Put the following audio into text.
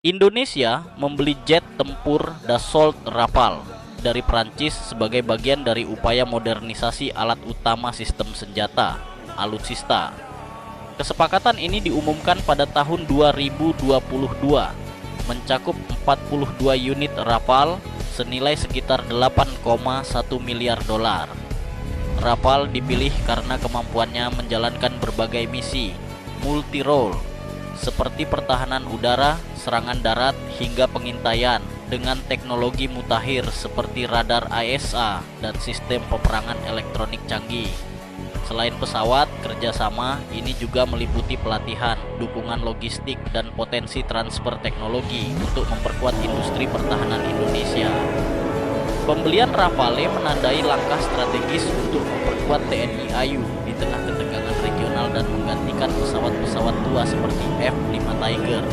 Indonesia membeli jet tempur Dassault Rafale dari Prancis sebagai bagian dari upaya modernisasi alat utama sistem senjata, alutsista. Kesepakatan ini diumumkan pada tahun 2022, mencakup 42 unit Rafale senilai sekitar 8,1 miliar dolar. Rafale dipilih karena kemampuannya menjalankan berbagai misi multi-role seperti pertahanan udara, serangan darat, hingga pengintaian dengan teknologi mutakhir seperti radar ISA dan sistem peperangan elektronik canggih. Selain pesawat, kerjasama ini juga meliputi pelatihan, dukungan logistik, dan potensi transfer teknologi untuk memperkuat industri pertahanan Indonesia. Pembelian Rafale menandai langkah strategis untuk memperkuat TNI AYU di tengah ketegangan regional dan menggantikan pesawat-pesawat tua seperti F-5 Tiger.